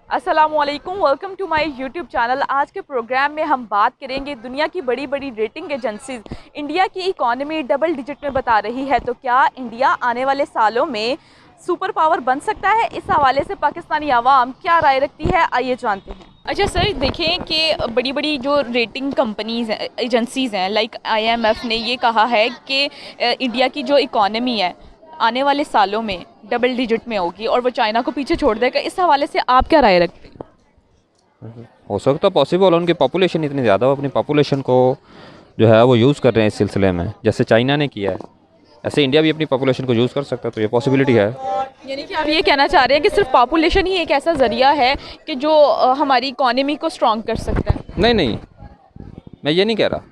अस्सलामुअलैकुम, welcome to my YouTube channel. आज के प्रोग्राम में हम बात करेंगे दुनिया की बड़ी बड़ी रेटिंग एजेंसीज इंडिया की इकॉनमी डबल डिजिट में बता रही है, तो क्या इंडिया आने वाले सालों में सुपर पावर बन सकता है? इस हवाले से पाकिस्तानी आवाम क्या राय रखती है, आइए जानते हैं। अच्छा सर, देखें कि बड़ी बड़ी जो रेटिंग कंपनीज हैं, एजेंसीज़ हैं, लाइक IMF ने ये कहा है कि इंडिया की जो इकॉनमी है आने वाले सालों में डबल डिजिट में होगी और वो चाइना को पीछे छोड़ देगा। इस हवाले से आप क्या राय रखते हैं? हो सकता पॉसिबल है, उनकी पॉपुलेशन इतनी ज़्यादा, वो अपनी पॉपुलेशन को जो है वो यूज़ कर रहे हैं इस सिलसिले में, जैसे चाइना ने किया है, ऐसे इंडिया भी अपनी पॉपुलेशन को यूज़ कर सकता है, तो ये पॉसिबिलिटी है। यानी कि आप ये कहना चाह रहे हैं कि सिर्फ पॉपुलेशन ही एक ऐसा ज़रिया है कि जो हमारी इकॉनमी को स्ट्रॉन्ग कर सकता है? नहीं नहीं, मैं ये नहीं कह रहा।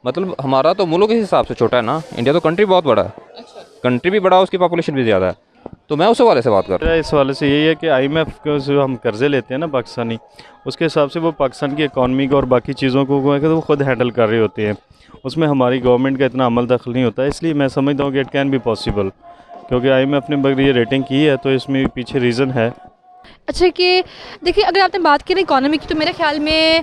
मतलब हमारा तो मुल्क के हिसाब से छोटा है ना, इंडिया तो कंट्री बहुत बड़ा है। अच्छा। कंट्री भी बड़ा है, उसकी पॉपुलेशन भी ज़्यादा है, तो मैं उस हवाले से बात कर रहा मेरा इस वाले से यही है कि IMF को जो हम कर्ज़े लेते हैं ना पाकिस्तानी, उसके हिसाब से वो पाकिस्तान की इकॉनमी को और बाकी चीज़ों को वो खुद हैंडल कर रहे होते हैं। उसमें हमारी गवर्नमेंट का इतना अमल दखल नहीं होता है, इसलिए मैं समझता हूँ कि इट कैन बी पॉसिबल, क्योंकि IMF ने अगर ये रेटिंग की है तो इसमें पीछे रीज़न है। अच्छा कि देखिए, अगर आपने बात की ना इकोनॉमी की, तो मेरे ख्याल में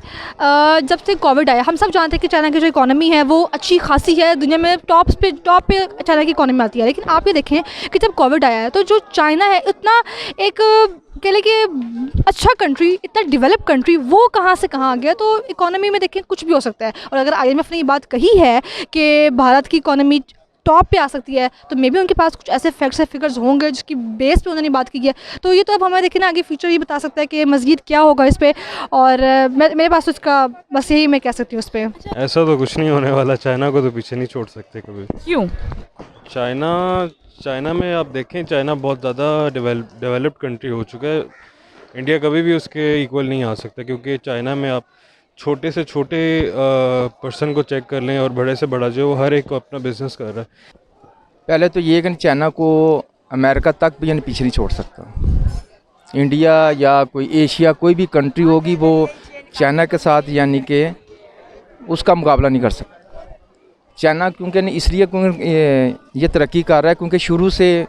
जब से कोविड आया हम सब जानते हैं कि चाइना की जो इकोनॉमी है वो अच्छी खासी है, दुनिया में टॉप पे चाइना की इकोनॉमी आती है। लेकिन आप ये देखें कि जब कोविड आया है तो जो चाइना है इतना एक कह लें कि अच्छा कंट्री, इतना डेवलप कंट्री, वो कहाँ से कहाँ आ गया। तो इकोनॉमी में देखें कुछ भी हो सकता है, और अगर IMF ने ये बात कही है कि भारत की इकोनॉमी टॉप पे आ सकती है, तो मे बी उनके पास कुछ ऐसे फैक्ट्स या फिगर्स होंगे जिसकी बेस पे उन्होंने बात की है। तो ये तो अब हमें देखें ना, आगे फ्यूचर ही बता सकता है कि मज़ीद क्या होगा इस पे। और मेरे पास तो इसका बस यही मैं कह सकती हूँ इस पर। ऐसा तो कुछ नहीं होने वाला, चाइना को तो पीछे नहीं छोड़ सकते कभी। क्यों? चाइना में आप देखें, चाइना बहुत ज़्यादा डेवलप्ड कंट्री हो चुका है। इंडिया कभी भी उसके इक्वल नहीं आ सकता, क्योंकि चाइना में आप छोटे से छोटे पर्सन को चेक कर लें और बड़े से बड़ा जो हर एक को अपना बिजनेस कर रहा है। पहले तो ये कि चाइना को अमेरिका तक भी यानी पीछे नहीं छोड़ सकता। इंडिया या कोई एशिया कोई भी कंट्री होगी वो चाइना के साथ यानी कि उसका मुकाबला नहीं कर सकता। चाइना क्योंकि इसलिए क्योंकि ये तरक्की कर रहा है, क्योंकि शुरू से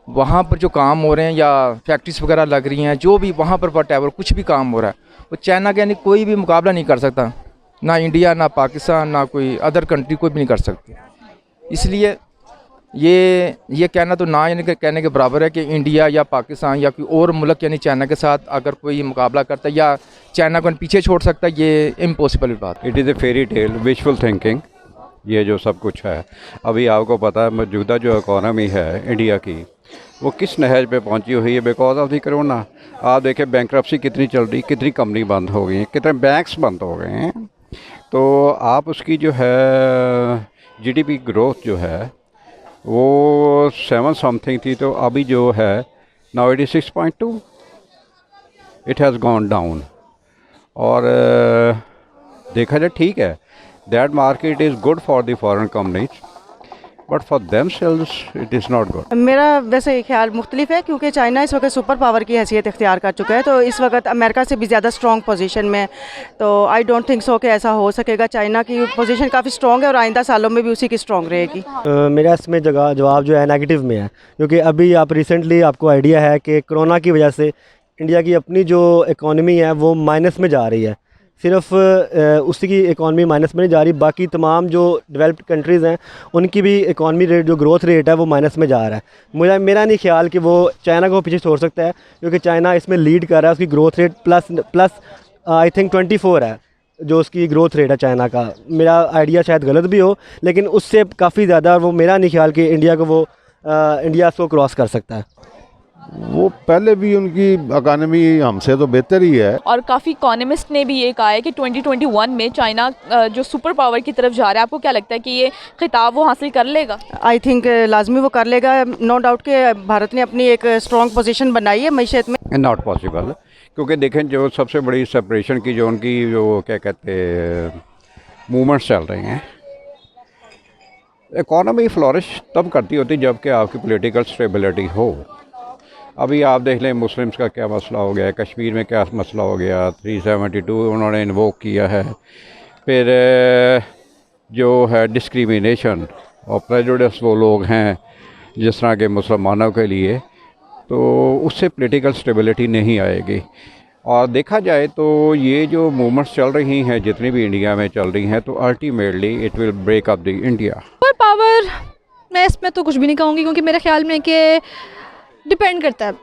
वहाँ पर जो काम हो रहे हैं या फैक्ट्रीज वगैरह लग रही हैं, जो भी वहाँ पर वटेवर कुछ भी काम हो रहा है, वो चाइना के यानी कोई भी मुकाबला नहीं कर सकता। ना इंडिया, ना पाकिस्तान, ना कोई अदर कंट्री कोई भी नहीं कर सकती। इसलिए ये कहना तो ना यानी कि कहने के बराबर है कि इंडिया या पाकिस्तान या कोई और मुल्क यानी चाइना के साथ अगर कोई मुकाबला करता है या चाइना को पीछे छोड़ सकता है, ये इम्पॉसिबल बात। It is a fairy tale, wishful thinking, ये जो सब कुछ है। अभी आपको पता है मौजूदा जो इकॉनमी है इंडिया की, वो किस नहज पे पहुंची हुई है? Because of the corona. आप देखें बैंक्रप्सी कितनी चल रही, कितनी कंपनी बंद हो गई हैं, कितने बैंक्स बंद हो गए हैं। तो आप उसकी जो है GDP ग्रोथ जो है वो 7 समथिंग थी, तो अभी जो है now it is 6.2, it has gone down. और देखा जाए ठीक है, that market is good for the foreign companies, but for themselves it is not good. मेरा वैसे ख्याल मुख्तलिफ है, क्योंकि चाइना इस वक्त सुपर पावर की हैसियत इख्तियार कर चुका है, तो इस वक्त अमेरिका से भी ज़्यादा स्ट्रॉन्ग पोजीशन में। तो आई डोंट थिंक सो कि ऐसा हो सकेगा। चाइना की पोजीशन काफ़ी स्ट्रॉन्ग है और आइंदा सालों में भी उसी की स्ट्रॉन्ग रहेगी। मेरा इसमें जवाब जो है नेगेटिव में है, क्योंकि अभी आप रिसेंटली आपको आइडिया है कि कोरोना की वजह से इंडिया की अपनी जो इकॉनमी है वो माइनस में जा रही है। सिर्फ उसी की इकॉनमी माइनस में नहीं जा रही, बाकी तमाम जो डेवलप्ड कंट्रीज़ हैं उनकी भी इकॉनमी रेट, जो ग्रोथ रेट है वो माइनस में जा रहा है। मेरा नहीं ख्याल कि वो चाइना को पीछे छोड़ सकता है, क्योंकि चाइना इसमें लीड कर रहा है। उसकी growth rate plus I think 24 है जो उसकी ग्रोथ रेट है चाइना का। मेरा आइडिया शायद गलत भी हो, लेकिन उससे काफ़ी ज़्यादा वो मेरा नहीं ख्याल कि इंडिया को क्रॉस कर सकता है। वो पहले भी उनकी इकानमी हमसे तो बेहतर ही है। और काफ़ी इकोनॉमिस्ट ने भी ये कहा है कि 2021 में चाइना जो सुपर पावर की तरफ जा रहा है। आपको क्या लगता है कि ये खिताब वो हासिल कर लेगा? आई थिंक लाजमी वो कर लेगा। नो डाउट कि भारत ने अपनी एक स्ट्रॉन्ग पोजीशन बनाई है मईशत में। नॉट पॉसिबल, क्योंकि देखें जो सबसे बड़ी सेपरेशन की जो उनकी जो क्या कहते हैं मूवमेंट्स चल रहे हैं, इकॉनमी फ्लोरिश तब करती होती जबकि आपकी पॉलिटिकल स्टेबिलिटी हो। अभी आप देख लें मुस्लिम्स का क्या मसला हो गया है, कश्मीर में क्या मसला हो गया, 372 उन्होंने इन्वोक किया है। फिर जो है डिस्क्रिमिनेशन और प्रेजुडिस वो लोग हैं जिस तरह के मुसलमानों के लिए तो उससे पॉलिटिकल स्टेबिलिटी नहीं आएगी। और देखा जाए तो ये जो मूवमेंट्स चल रही हैं जितनी भी इंडिया में चल रही हैं, तो ultimately it will break up the India. Super power मैं इसमें तो कुछ भी नहीं कहूँगी, क्योंकि मेरे ख्याल में कि डिपेंड करता है,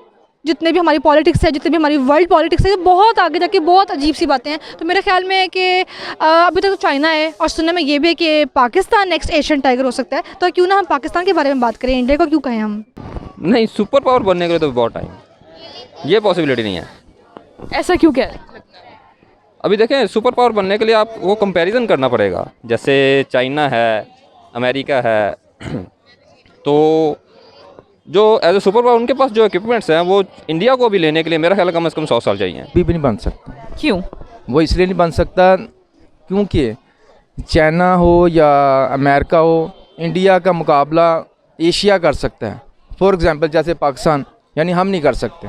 जितने भी हमारी पॉलिटिक्स है, जितने भी हमारी वर्ल्ड पॉलिटिक्स है, बहुत आगे जाके बहुत अजीब सी बातें हैं। तो मेरे ख्याल में कि अभी तक तो चाइना है, और सुनने में ये भी है कि पाकिस्तान नेक्स्ट एशियन टाइगर हो सकता है। तो क्यों ना हम पाकिस्तान के बारे में बात करें, इंडिया को क्यों कहें हम? नहीं, सुपर पावर बनने के लिए तो बहुत टाइम, ये पॉसिबिलिटी नहीं है। ऐसा क्यों कह रहे हैं? अभी देखें, सुपर पावर बनने के लिए आप वो कंपैरिजन करना पड़ेगा। जैसे चाइना है, अमेरिका है, तो जो एज ए सुपर पावर उनके पास जो इक्विपमेंट्स हैं वो इंडिया को भी लेने के लिए मेरा ख्याल है कम से कम 100 साल चाहिए। भी नहीं बन सकता। क्यों? वो इसलिए नहीं बन सकता क्योंकि चाइना हो या अमेरिका हो, इंडिया का मुकाबला एशिया कर सकता है। फॉर एग्जांपल जैसे पाकिस्तान, यानी हम नहीं कर सकते,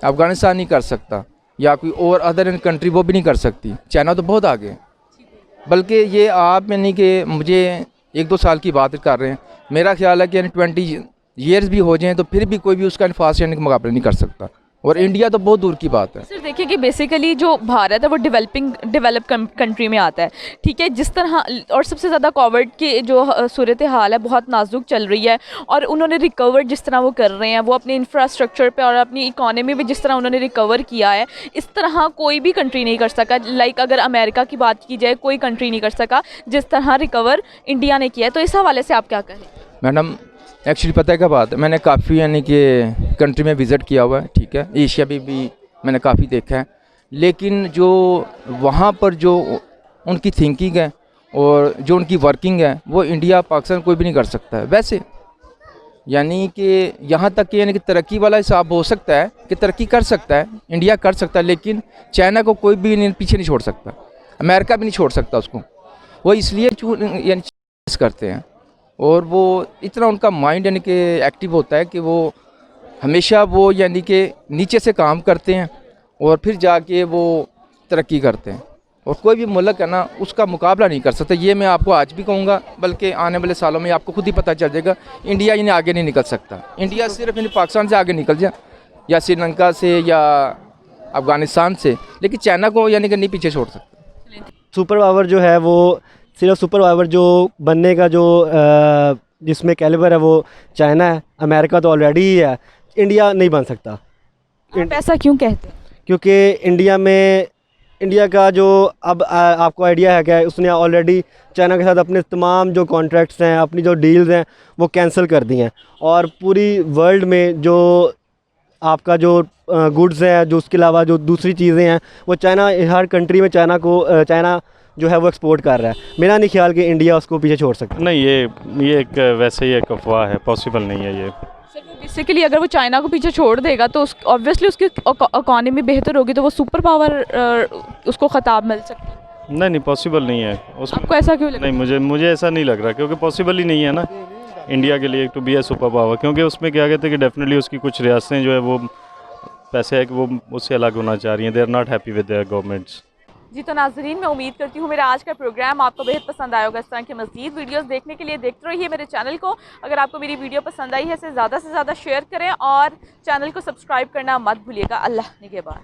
अफ़गानिस्तान नहीं कर सकता, या कोई और अदर कंट्री वो भी नहीं कर सकती। चाइना तो बहुत आगे, बल्कि ये आप यानी कि मुझे 1-2 साल की बात कर रहे हैं, मेरा ख्याल है कि यानी 20 ईयर्स भी हो जाएं तो फिर भी कोई भी उसका फास्ट यानी मुकाबला नहीं कर सकता, और इंडिया तो बहुत दूर की बात है। सर देखिए कि बेसिकली जो भारत है वो डेवलप कंट्री में आता है, ठीक है, जिस तरह, और सबसे ज़्यादा कोविड की जो सूरत हाल है बहुत नाजुक चल रही है, और उन्होंने रिकवर जिस तरह वो कर रहे हैं, वो अपने इंफ्रास्ट्रक्चर पे और अपनी इकोनॉमी में जिस तरह उन्होंने रिकवर किया है, इस तरह कोई भी कंट्री नहीं कर सका। लाइक अगर अमेरिका की बात की जाए, कोई कंट्री नहीं कर सका जिस तरह रिकवर इंडिया ने किया है। तो इस हवाले से आप क्या कहें? मैडम एक्चुअली पता है क्या बात है, मैंने काफ़ी यानी कि कंट्री में विज़िट किया हुआ है, ठीक है, एशिया भी मैंने काफ़ी देखा है, लेकिन जो वहाँ पर जो उनकी थिंकिंग है और जो उनकी वर्किंग है वो इंडिया पाकिस्तान कोई भी नहीं कर सकता है। वैसे यानी कि यहाँ तक कि यानी कि तरक्की वाला हिसाब हो सकता है कि तरक्की कर सकता है, इंडिया कर सकता है, लेकिन चाइना को कोई भी पीछे नहीं छोड़ सकता, अमेरिका भी नहीं छोड़ सकता उसको। वो इसलिए यानी करते हैं, और वो इतना उनका माइंड यानी कि एक्टिव होता है कि वो हमेशा वो यानी कि नीचे से काम करते हैं और फिर जाके वो तरक्की करते हैं, और कोई भी मुल्क है ना उसका मुकाबला नहीं कर सकता। ये मैं आपको आज भी कहूँगा, बल्कि आने वाले सालों में आपको खुद ही पता चल जाएगा, इंडिया यानी आगे नहीं निकल सकता। इंडिया सिर्फ यानी पाकिस्तान से आगे निकल जाए, या श्रीलंका से, या अफ़गानिस्तान से, लेकिन चाइना को यानी कि नहीं पीछे छोड़ सकता। सुपर पावर जो है वो सिर्फ सुपर पावर जो बनने का जो जिसमें कैलिबर है वो चाइना है, अमेरिका तो ऑलरेडी ही है, इंडिया नहीं बन सकता। आप ऐसा क्यों कहते हैं? क्योंकि इंडिया का जो अब आपको आइडिया है क्या, उसने ऑलरेडी चाइना के साथ अपने तमाम जो कॉन्ट्रैक्ट्स हैं, अपनी जो डील्स हैं वो कैंसिल कर दी हैं, और पूरी वर्ल्ड में जो आपका जो गुड्स हैं, जो उसके अलावा जो दूसरी चीज़ें हैं वो चाइना, हर कंट्री में चाइना जो है वो एक्सपोर्ट कर रहा है। मेरा नहीं ख्याल कि इंडिया उसको पीछे छोड़ सकता। नहीं, ये एक वैसे ही एक अफवाह है, पॉसिबल नहीं है ये। सर वो बेसिकली अगर वो चाइना को पीछे छोड़ देगा तो ऑब्वियसली उसकी इकोनॉमी बेहतर होगी, तो वो सुपर पावर उसको खिताब मिल सकता है। नहीं, पॉसिबल नहीं है उसमें। आपको ऐसा क्यों लगता है? नहीं, मुझे ऐसा नहीं लग रहा, क्योंकि पॉसिबल ही नहीं है ना इंडिया के लिए to be a super power, क्योंकि उसमें क्या कहते हैं कि डेफिनेटली उसकी कुछ रियासतें जो है वो पैसे है कि वो उससे अलग होना चाह रही हैं, they are not happy with their governments. जी तो नाजरीन, मैं उम्मीद करती हूँ मेरा आज का प्रोग्राम आपको बेहद पसंद आया होगा। इस तरह के मज़ीद वीडियोस देखने के लिए देखते रहिए मेरे चैनल को। अगर आपको मेरी वीडियो पसंद आई है इसे ज़्यादा से ज़्यादा शेयर करें और चैनल को सब्सक्राइब करना मत भूलिएगा। अल्लाह निगहबान।